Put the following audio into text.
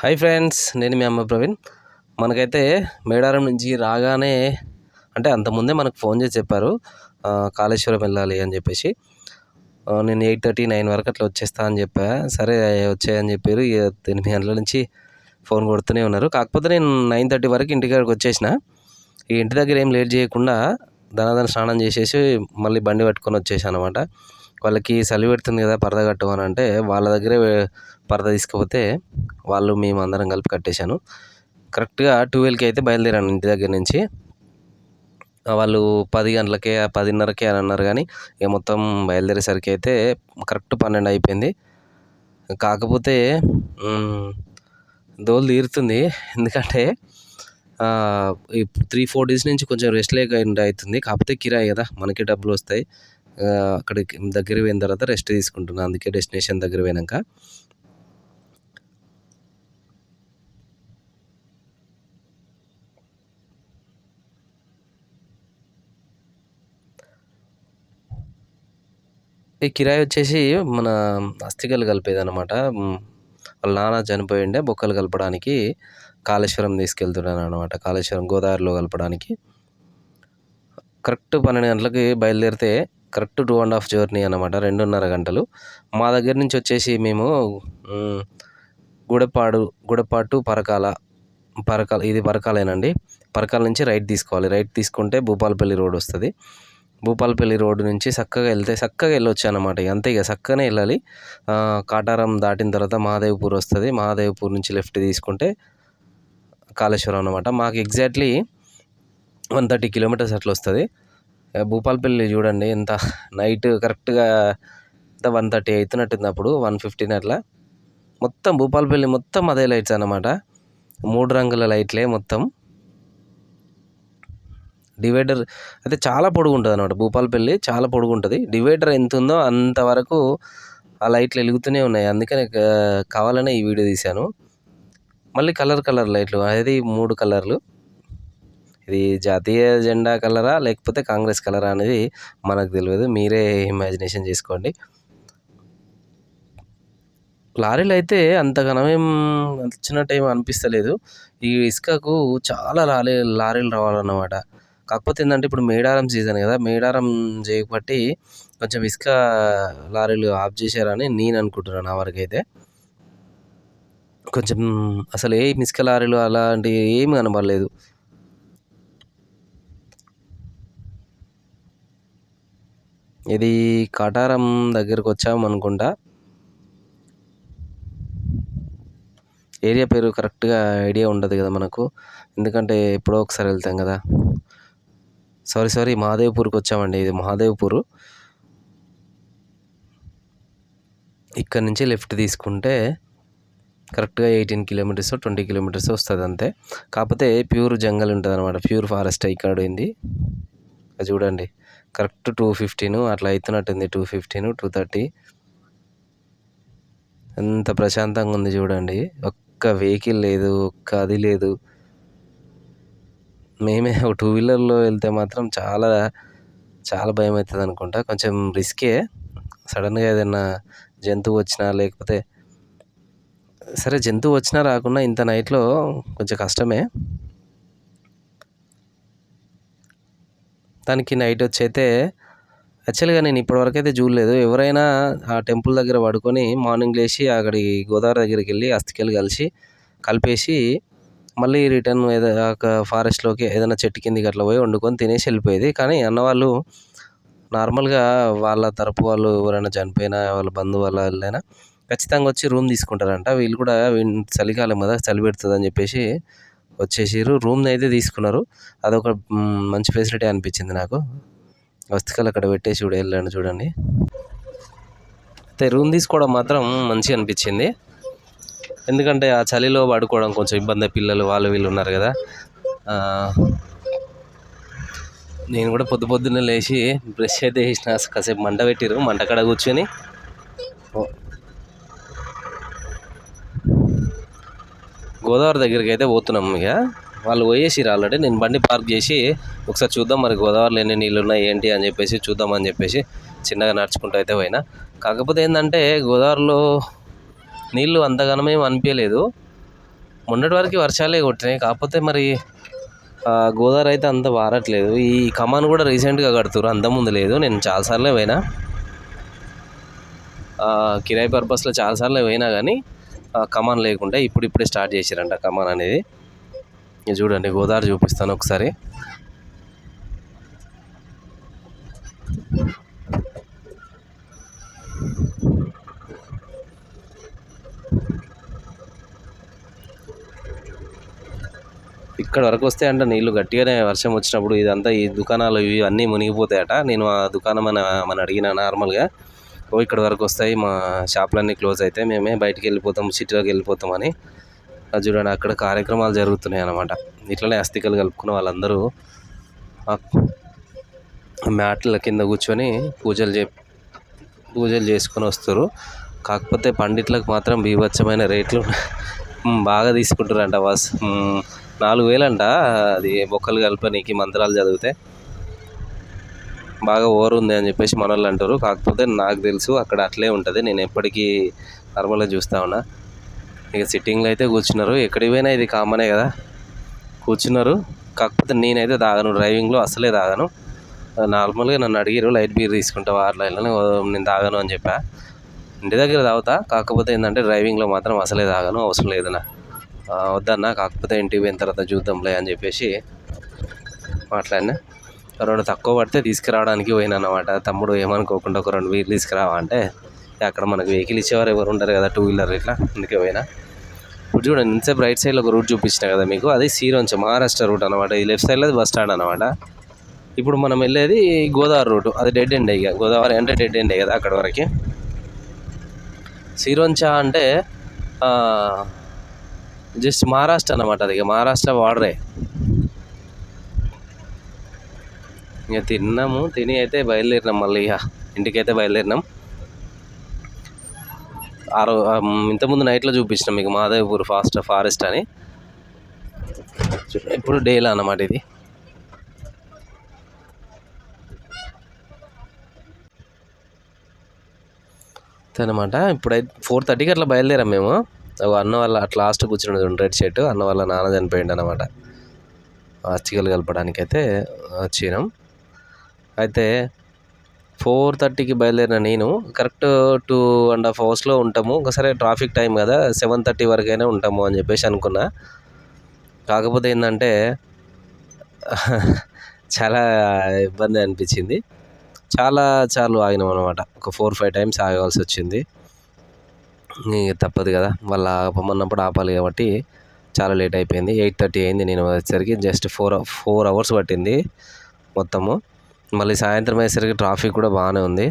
Hi friends, నేను మీ అమ్మ ప్రవీణ్. మనకైతే మేడారం నుంచి రాగానే అంటే అంతకుముందే మనకు ఫోన్ చేసి చెప్పారు కాళేశ్వరం వెళ్ళాలి అని చెప్పేసి. నేను 8:30, 9 వరకు అట్లా వచ్చేస్తా అని చెప్పా. సరే వచ్చేయని చెప్పారు. 8 గంటల నుంచి ఫోన్ కొడుతూనే ఉన్నారు. కాకపోతే నేను 9:30 వరకు ఇంటికాడికి వచ్చేసిన. ఈ ఇంటి దగ్గర ఏం లేట్ చేయకుండా ధనాధన స్నానం చేసేసి మళ్ళీ బండి పట్టుకొని వచ్చేసాను అనమాట. వాళ్ళకి చలి పెడుతుంది కదా పరద కట్టు అని అంటే వాళ్ళ దగ్గరే పరద తీసుకుపోతే వాళ్ళు మేము అందరం కలిపి కట్టేశాను. కరెక్ట్గా 12కి అయితే బయలుదేరాను ఇంటి దగ్గర నుంచి. వాళ్ళు 10 గంటలకే 10:30కే అని అన్నారు, కానీ ఇక మొత్తం బయలుదేరేసరికి అయితే కరెక్ట్ 12 అయిపోయింది. కాకపోతే దోలు తీరుతుంది. ఎందుకంటే ఈ 3-4 డేస్ నుంచి కొంచెం రెస్ట్ లేకుండా అవుతుంది. కాకపోతే కిరాయి కదా, మనకి డబ్బులు వస్తాయి. అక్కడికి దగ్గర పోయిన తర్వాత రెస్ట్ తీసుకుంటున్నాను. అందుకే డెస్టినేషన్ దగ్గర పోయినాక ఈ కిరాయి వచ్చేసి మన అస్థికలు కలిపేది అనమాట. వాళ్ళ నాన్న చనిపోయి ఉండే బొక్కలు కలపడానికి కాళేశ్వరం తీసుకెళ్తున్నాను అనమాట. కాళేశ్వరం గోదావరిలో కలపడానికి. కరెక్ట్ 12 గంటలకి బయలుదేరితే కరెక్ట్ 2.5 జర్నీ అనమాట, 2.5 గంటలు. మా దగ్గర నుంచి వచ్చేసి మేము గుడపాటు పరకాల ఇది పరకాలేనండి. పరకాల నుంచి రైట్ తీసుకోవాలి. రైట్ తీసుకుంటే భూపాలపల్లి రోడ్ వస్తుంది. భూపాలపల్లి రోడ్డు నుంచి చక్కగా వెళ్ళొచ్చు అనమాట. అంతే, ఇక చక్కగానే వెళ్ళాలి. కాటారం దాటిన తర్వాత మహాదేవ్పూర్ వస్తుంది. మహాదేవ్పూర్ నుంచి లెఫ్ట్ తీసుకుంటే కాళేశ్వరం అనమాట. మాకు ఎగ్జాక్ట్లీ 130 కిలోమీటర్స్ అట్లా వస్తుంది. భూపాలపల్లి చూడండి ఎంత నైట్ కరెక్ట్గా 1:30 అవుతున్నట్టుంది. అప్పుడు 1:15 అట్లా. మొత్తం భూపాలపల్లి మొత్తం అదే లైట్స్ అనమాట. 3 రంగుల లైట్లే మొత్తం. డివైడర్ అయితే చాలా పొడుగు ఉంటుంది అనమాట. భూపాలపల్లి చాలా పొడుగు ఉంటుంది. డివైడర్ ఎంత ఉందో అంతవరకు ఆ లైట్లు వెలుగుతూనే ఉన్నాయి. అందుకనే కావాలనే ఈ వీడియో తీశాను. మళ్ళీ కలర్ లైట్లు, అది 3 కలర్లు. ఇది జాతీయ జెండా కలరా లేకపోతే కాంగ్రెస్ కలరా అనేది మనకు తెలియదు, మీరే ఇమాజినేషన్ చేసుకోండి. లారీలు అయితే అంతగానమేం వచ్చినట్టు ఏం అనిపిస్తలేదు. ఈ ఇసుకకు చాలా లారీలు రావాలన్నమాట. కాకపోతే ఏంటంటే ఇప్పుడు మేడారం సీజన్ కదా, మేడారం చేయబట్టి కొంచెం ఇసుక లారీలు ఆఫ్ చేశారని నేను అనుకుంటున్నాను. నా వరకైతే కొంచెం అసలు ఏ ఇసుక లారీలు అలాంటివి ఏమి కనబడలేదు. ఇది కాటారం దగ్గరకు వచ్చాము అనుకుంటా. ఏరియా పేరు కరెక్ట్గా ఐడియా ఉండదు కదా మనకు, ఎందుకంటే ఎప్పుడో ఒకసారి వెళ్తాం కదా. సారీ మహాదేవ్పూర్కి వచ్చామండి. ఇది మహాదేవ్పూర్. ఇక్కడ నుంచి లెఫ్ట్ తీసుకుంటే కరెక్ట్గా 18 కిలోమీటర్స్ 20 కిలోమీటర్స్ వస్తుంది అంతే. కాకపోతే ప్యూర్ జంగల్ ఉంటుంది అనమాట, ప్యూర్ ఫారెస్ట్ ఇక్కడ ఉంది. అది చూడండి కరెక్ట్ 2:15 అట్లా అవుతున్నట్టుంది. 2:15, 2:30. ఎంత ప్రశాంతంగా ఉంది చూడండి. ఒక్క వెహికల్ లేదు, ఒక్క అది లేదు. మేమే ఒక 2 వీలర్లో వెళ్తే మాత్రం చాలా చాలా భయం అవుతుంది అనుకుంటా. కొంచెం రిస్కే. సడన్గా ఏదైనా జంతువు వచ్చినా లేకపోతే సరే జంతువు వచ్చినా రాకుండా ఇంత నైట్లో కొంచెం కష్టమే. దానికి నైట్ వచ్చి అయితే యాక్చువల్గా నేను ఇప్పటివరకు అయితే చూడలేదు. ఎవరైనా ఆ టెంపుల్ దగ్గర పడుకొని మార్నింగ్ లేచి అక్కడి గోదావరి దగ్గరికి వెళ్ళి అస్థికలు కలిపేసి మళ్ళీ రిటర్న్ ఏదైనా ఫారెస్ట్లోకి ఏదైనా చెట్టు కిందికి అట్లా పోయి వండుకొని తినేసి వెళ్ళిపోయేది. కానీ అన్నవాళ్ళు నార్మల్గా వాళ్ళ తరపు వాళ్ళు ఎవరైనా చనిపోయినా వాళ్ళ బంధువు వాళ్ళ వెళ్ళైనా ఖచ్చితంగా వచ్చి రూమ్ తీసుకుంటారంట. వీళ్ళు కూడా చలికాలం కదా, చలి పెడుతుంది అని చెప్పేసి వచ్చేసారు. రూమ్ని అయితే తీసుకున్నారు. అదొక మంచి ఫెసిలిటీ అనిపించింది నాకు. వస్తువులు అక్కడ పెట్టేసి కూడా వెళ్ళాను చూడండి. అయితే రూమ్ తీసుకోవడం మాత్రం మంచిగా అనిపించింది. ఎందుకంటే ఆ చలిలో పడుకోవడం కొంచెం ఇబ్బంది. పిల్లలు వాళ్ళు వీళ్ళు ఉన్నారు కదా. నేను కూడా పొద్దున్నే లేచి బ్రష్ అయితే వేసిన, కాసేపు మంట పెట్టిరు, మంట కాడ కూర్చొని గోదావరి దగ్గరికి అయితే పోతున్నాం. ఇక వాళ్ళు పోయేసిరు ఆల్రెడీ. నేను బండి పార్క్ చేసి ఒకసారి చూద్దాం మరి గోదావరిలో ఎన్ని నీళ్ళు ఉన్నాయి ఏంటి అని చెప్పేసి చూద్దామని చెప్పేసి చిన్నగా నడుచుకుంటూ అయితే పోయినా. కాకపోతే ఏంటంటే గోదావరిలో నీళ్ళు అంతగానమేం అనిపించలేదు. మొన్నటి వరకు వర్షాలే కొట్టినాయి. కాకపోతే మరి గోదావరి అయితే అంత వారట్లేదు. ఈ కమాన్ కూడా రీసెంట్గా కడుతుర్రు, అంతకుముందు లేదు. నేను చాలాసార్లే పోయినా, కిరాయి పర్పస్లో చాలాసార్లు పోయినా కానీ కమాన్ లేకుండా ఇప్పుడిప్పుడే స్టార్ట్ చేశారంట కమాన్ అనేది. ఇది చూడండి, గోదావరి చూపిస్తాను ఒకసారి. ఇక్కడ వరకు వస్తే అంట నీళ్ళు గట్టిగానే వర్షం వచ్చినప్పుడు. ఇదంతా ఈ దుకాణాలు ఇవి అన్నీ మునిగిపోతాయట. నేను ఆ దుకాణం మన అడిగిన నార్మల్గా, ఇక్కడ వరకు వస్తాయి, మా షాపులన్నీ క్లోజ్ అయితే మేమే బయటికి వెళ్ళిపోతాం, సిటీలోకి వెళ్ళిపోతాం అని. అది చూడండి, అక్కడ కార్యక్రమాలు జరుగుతున్నాయి అన్నమాట. ఇట్లనే అస్థికలు కలుపుకున్న వాళ్ళందరూ మ్యాట్ల కింద కూర్చొని పూజలు చేసుకొని వస్తారు. కాకపోతే పండిట్లకు మాత్రం బీభత్సమైన రేట్లు బాగా తీసుకుంటారంట. 4,000 అంట అది మొక్కలు కలపనీకి, మంత్రాలు చదివితే. బాగా ఓవర్ ఉంది అని చెప్పేసి మన వాళ్ళు అంటారు. కాకపోతే నాకు తెలుసు అక్కడ అట్లే ఉంటుంది. నేను ఎప్పటికీ నార్మల్గా చూస్తూ ఉన్నా. ఇక సిట్టింగ్లో అయితే కూర్చున్నారు. ఎక్కడికి పోయినా ఇది కామనే కదా, కూర్చున్నారు. కాకపోతే నేనైతే తాగను, డ్రైవింగ్లో అసలే తాగను. నార్మల్గా నన్ను అడిగారు, లైట్ బీర్ తీసుకుంటావా అట్లా ఇలా, నేను తాగను అని చెప్పా. ఇంటి దగ్గర తాగుతా, కాకపోతే ఏంటంటే డ్రైవింగ్లో మాత్రం అసలే తాగను, అవసరం లేదు నా వద్దన్నా. కాకపోతే ఇంటికి పోయిన తర్వాత చూద్దాంలే అని చెప్పేసి మాట్లాడినా. 2 తక్కువ పడితే తీసుకురావడానికి పోయినా అన్నమాట. తమ్ముడు ఏమనుకోకుండా ఒక 2 బీర్లు తీసుకురావా అంటే, అక్కడ మనకు వెహికల్ ఇచ్చేవారు ఎవరు ఉంటారు కదా, 2 వీలర్ ఇట్లా, అందుకే పోయినా. ఇప్పుడు చూడండి, ఇంతసేపు రైట్ సైడ్లో ఒక రూట్ చూపించిన కదా మీకు, అది సిరోంచ మహారాష్ట్ర రూట్ అనమాట. ఈ లెఫ్ట్ సైడ్లో బస్ స్టాండ్ అనమాట. ఇప్పుడు మనం వెళ్ళేది గోదావరి రూటు, అది డెడ్ ఎండ్. ఇక గోదావరి అంటే డెడ్ ఎండ్ కదా అక్కడ వరకు. సిరోంచ అంటే జస్ట్ మహారాష్ట్ర అన్నమాట. అది ఇక మహారాష్ట్ర బార్డరే. ఇక తిని అయితే బయలుదేరినాం. మళ్ళీ ఇక ఇంటికైతే బయలుదేరినాం. ఇంతకుముందు నైట్లో చూపించినాం మీకు మాధవపూర్ ఫారెస్ట్ అని. ఇప్పుడు డేలా అన్నమాట ఇది. అనమాట. ఇప్పుడైతే 4:30కి అట్లా బయలుదేరాం మేము. అన్న వాళ్ళ అట్లా లాస్ట్ కూర్చున్నాడు రెడ్ షర్ట్, అన్న వాళ్ళ నాన్న చనిపోయిండు అనమాట. అస్థికలు కలపడానికైతే వచ్చినాం. అయితే 4:30కి బయలుదేరిన నేను కరెక్ట్ 2.5 అవర్స్లో ఉంటాము. ఒకసారి ట్రాఫిక్ టైం కదా, 7:30 వరకైనా ఉంటాము అని చెప్పేసి అనుకున్నా. కాకపోతే ఏంటంటే చాలా ఇబ్బంది అనిపించింది. చాలు ఆగినాం అనమాట. ఒక 4-5 టైమ్స్ ఆగాల్సి వచ్చింది. తప్పదు కదా, వాళ్ళు ఆపమన్నప్పుడు ఆపాలి కాబట్టి చాలా లేట్ అయిపోయింది. 8:30 అయింది నేను వచ్చేసరికి. జస్ట్ 4 అవర్స్ పట్టింది మొత్తము. మళ్ళీ సాయంత్రం అయ్యేసరికి ట్రాఫిక్ కూడా బాగానే ఉంది.